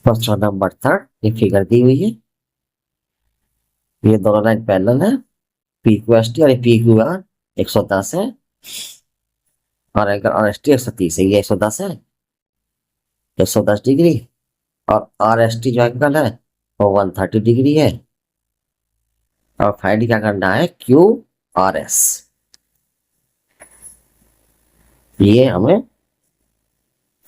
Question number 3 ये figure दी हुई है। ये दोनों लाइन पैरेलल है। पी क्यू एस टी और पी क्यू आर 110 है और एंगल आर एस टी 130 है। ये 110 है, 110 डिग्री। और आर एस टी जो एंगल है वो 130 डिग्री है। और फाइंड क्या करना है, क्यू आर एस। ये हमें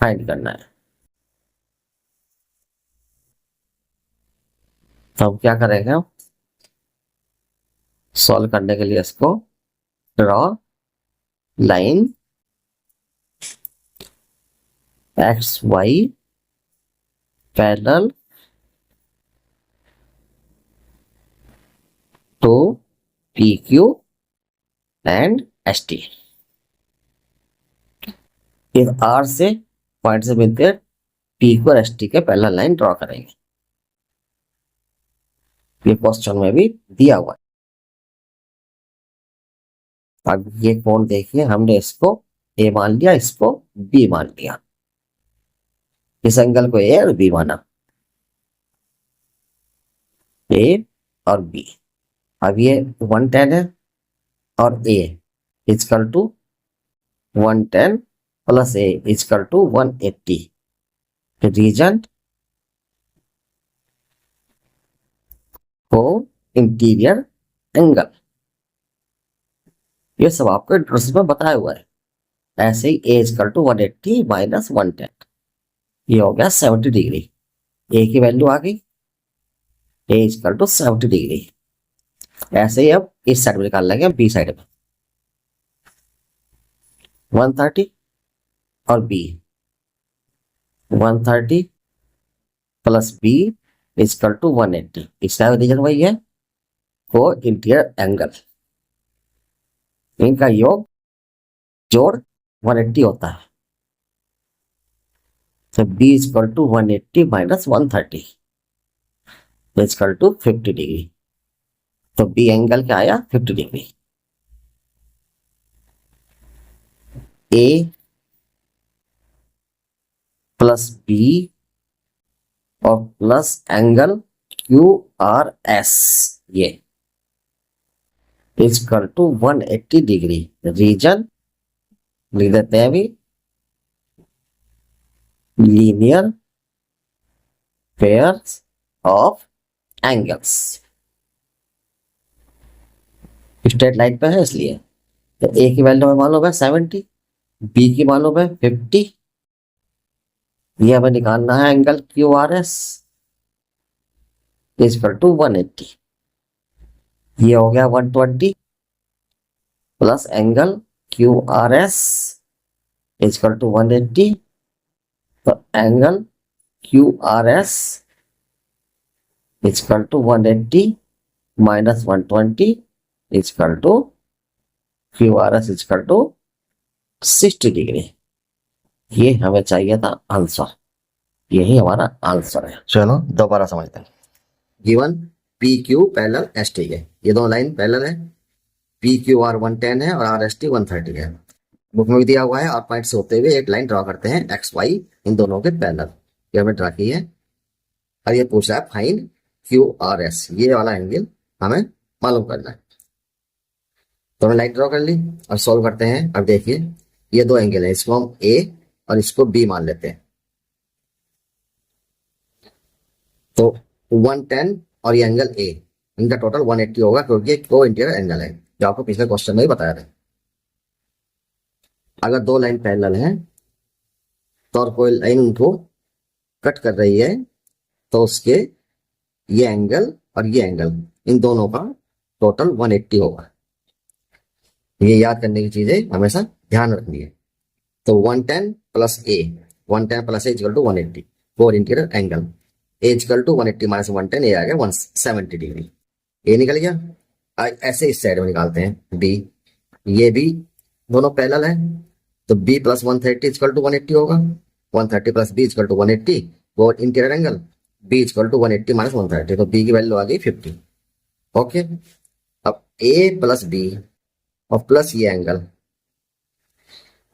फाइंड करना है। तो हम क्या करेंगे, सॉल्व करने के लिए इसको draw line X Y parallel to P Q and S T. इस आर से पॉइंट से मिलकर पी क्यू और एस टी के पैरेलल लाइन ड्रॉ करेंगे। ये क्वेश्चन में भी दिया हुआ है। अब ये कोण देखिए, हमने इसको ए मान लिया, इसको बी मान लिया। इस एंगल को ए और बी माना, ए और बी। अब ये 110 है और A equal to 110 plus A equal to 180। Region को इंटीरियर एंगल, ये सब आपको इंट्रोडक्शन में बताया हुआ है। ऐसे ही ए इजकल टू 180 माइनस 110, ये हो गया 70 डिग्री। ए की वैल्यू आ गई, ए इजकल टू 70 डिग्री। ऐसे ही अब इस साइड में निकाल लेंगे, बी साइड में 130 और B 130 plus B equal to 180। इसका रीजन वही है, को इंटीरियर एंगल, इनका योग जोड़ 180 होता है। तो B equal to 180 minus 130 equal to 50 degree. तो बी एंगल क्या आया, 50 डिग्री। ए प्लस बी और plus angle Q R S, ये इजकल टू 180 डिग्री। रीजन लिख देते हैं अभी, linear pairs of angles. Straight line पे है इसलिए। तो ए की वैल्यू हमें मालूम है 70, बी की मालूम है 50। ये हमें निकालना है angle Q R S equal to 180। ये हो गया 120 plus angle Q R S equal to 180। तो angle Q R S equal to 180 minus 120 equal to Q R S equal to 60 degree. ये हमें चाहिए था आंसर, यही हमारा आंसर है। चलो दोबारा समझते हैं। Given P Q parallel S T है, ये दोनों लाइन पैरेलल है। पी क्यू आर 110 है और आर एस टी 130 है। बुक में भी दिया हुआ है। और पॉइंट से होते हुए एक लाइन ड्रॉ करते हैं एक्स वाई इन दोनों के पैरेलल। ये हमने ड्रॉ की है। अब ये पूछ रहा है फाइंड क्यू आर एस, ये वाला एंगल हमें मालूम करना है। तो हमने लाइन ड्रॉ कर ली और सॉल्व करते हैं। अब देखिए ये दो एंगल है, इसको हम ए और इसको बी मान लेते हैं। तो 110 और ये एंगल ए, इनका टोटल 180 होगा क्योंकि को इंटीरियर एंगल है, जो आपको पिछले क्वेश्चन में ही बताया था। अगर दो लाइन पैरेलल हैं तो और कोई लाइन उनको कट कर रही है तो उसके ये एंगल और ये एंगल, इन दोनों का टोटल 180 होगा। ये याद करने की चीजें हमेशा ध्यान रखनी है। तो 110 plus A, 110 plus A equal to 180 for interior angle. A equal to 180 minus 110, A आ गया 170 डिग्री। ए निकल गया। ऐसे इस साइड में निकालते हैं बी, ये भी दोनों पैरेलल है। तो बी प्लस 130 इक्वल टू 180 होगा। 130 plus B equal to 180 for interior angle. B equal to 180 minus 130, तो बी की वैल्यू आ गई 50। ओके, अब ए प्लस बी और प्लस ये एंगल,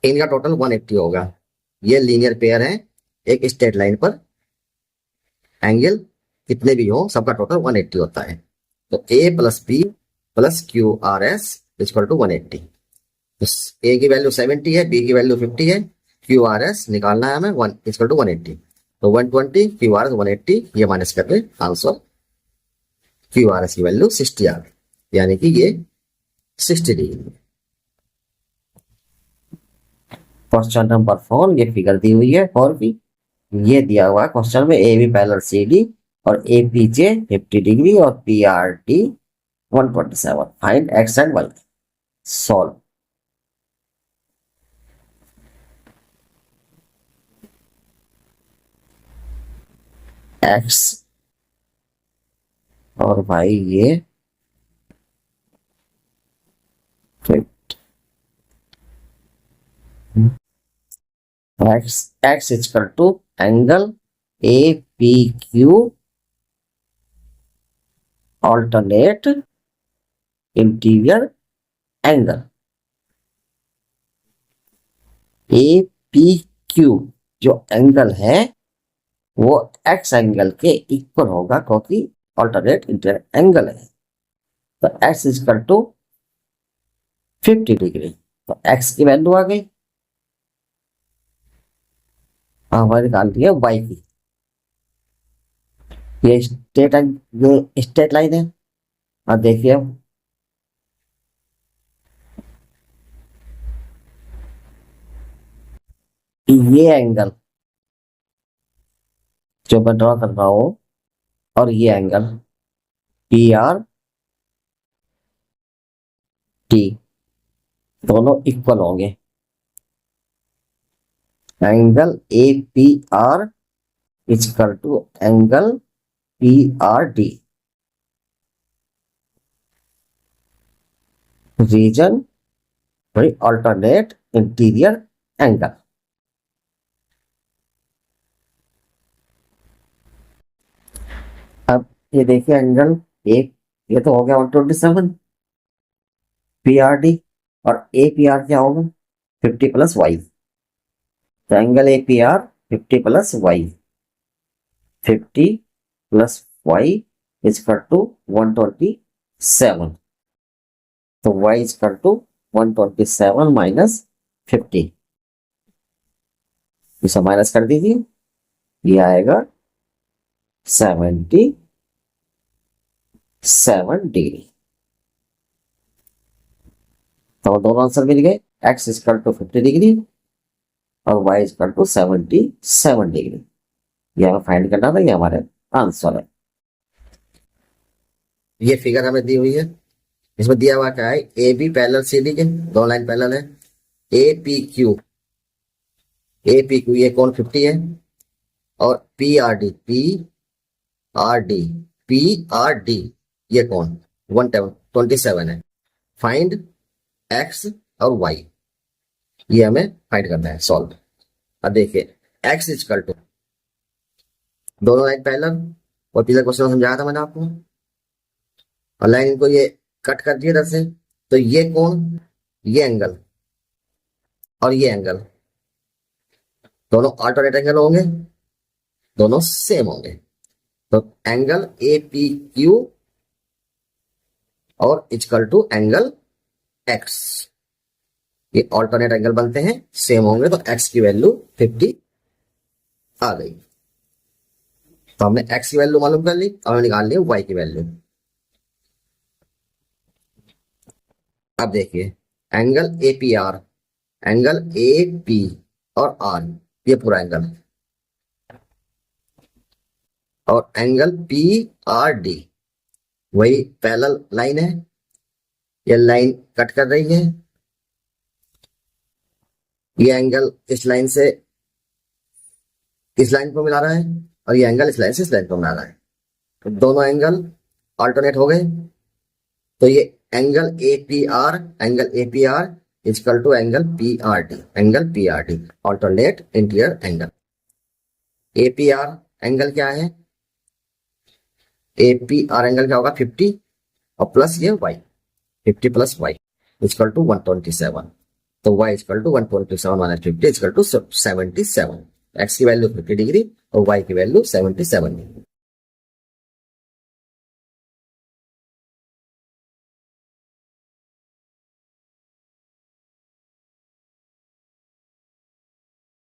इनका टोटल 180 होगा। ये लीनियर पेयर है एक स्ट्रेट लाइन पर एंगल कितने भी हो सबका टोटल 180 होता है। तो A plus B plus Q R S equal to 180। A की वैल्यू 70 है, बी की वैल्यू 50 है, क्यू आर एस निकालना है हमें 1 इक्वल टू 180। तो 120 क्यू आर एस 180 ये माइनस करके आंसर क्यू आर एस की वैल्यू 60 आ गई, यानी कि ये 60 डिग्री। क्वेश्चन नंबर 4 ये फिगर दी हुई है 4 की। ये दिया हुआ है क्वेश्चन में A B parallel C D और ए पी जे 50 डिग्री और P R T 127। Find X and Y. Solve. X और वाई ये x is equal to angle APQ alternate interior angle। APQ जो एंगल है वो x angle के equal होगा क्योंकि ऑल्टरनेट इंटीरियर एंगल है। तो x is equal to 50 degree. तो x की वैल्यू आ गई, हमारी निकाल दी है y की। ये स्ट्रेट लाइन है। अब देखिए ये एंगल जो मैं ड्रॉ कर रहा हूं और ये एंगल पी आर टी दोनों इक्वल होंगे। Angle A P R equal to angle P R D. Reason alternate interior angle. अब ये देखिए एंगल एक ये तो हो गया 127 पी आर डी और ए पी आर क्या होगा 50 प्लस वाई। तो angle A P R 50 plus Y, 50 plus Y equal to 127। तो वाई इक्वल टू 127 माइनस 50। इसे माइनस कर दीजिए, ये आएगा 77 डिग्री। तो दोनों आंसर मिल गए, x इक्वल टू 50 डिग्री और y इक्वल टू 77 डिग्री। ये हमें फाइंड करना था, ये हमारे आंसर है। ये फिगर हमें दी हुई है, इसमें दिया हुआ क्या है A B parallel C D के दो लाइन पैरेलल है। ए पी क्यू ये कोण 50 है और पी आर डी ये कोण 127 है। फाइंड एक्स और वाई, ये हमें फाइंड करना है, सॉल्व। अब देखिए एक्स इक्वल टू दोनों लाइन पैरेलल और पिछला क्वेश्चन समझाया था मैंने आपको, और लाइन को ये कट कर दिया इधर से। तो ये कोण ये एंगल और ये एंगल दोनों अल्टरनेट एंगल होंगे, दोनों सेम होंगे। तो एंगल ए पी क्यू और इक्वल टू एंगल एक्स, ये ऑल्टरनेट एंगल बनते हैं, सेम होंगे। तो एक्स की वैल्यू 50 आ गई। तो हमने एक्स की वैल्यू मालूम कर ली, अब हमें निकाल लिया वाई की वैल्यू। अब देखिए एंगल ए पी और आर ये पूरा एंगल, और एंगल पी आर डी वही पैरेलल लाइन है, ये लाइन कट कर रही है। ये एंगल इस लाइन से इस लाइन को मिला रहा है और ये एंगल इस लाइन से इस लाइन को मिला रहा है। तो दोनों एंगल अल्टरनेट हो गए। तो ये angle A P R equal to angle P R D alternate interior angle. A P R angle क्या है, ए पी आर एंगल क्या होगा 50 और प्लस ये Y, 50 plus Y equal to 127। तो y equal to 127 minus 50 equal to 77। x की value 50 degree और y की वैल्यू 77 डिग्री।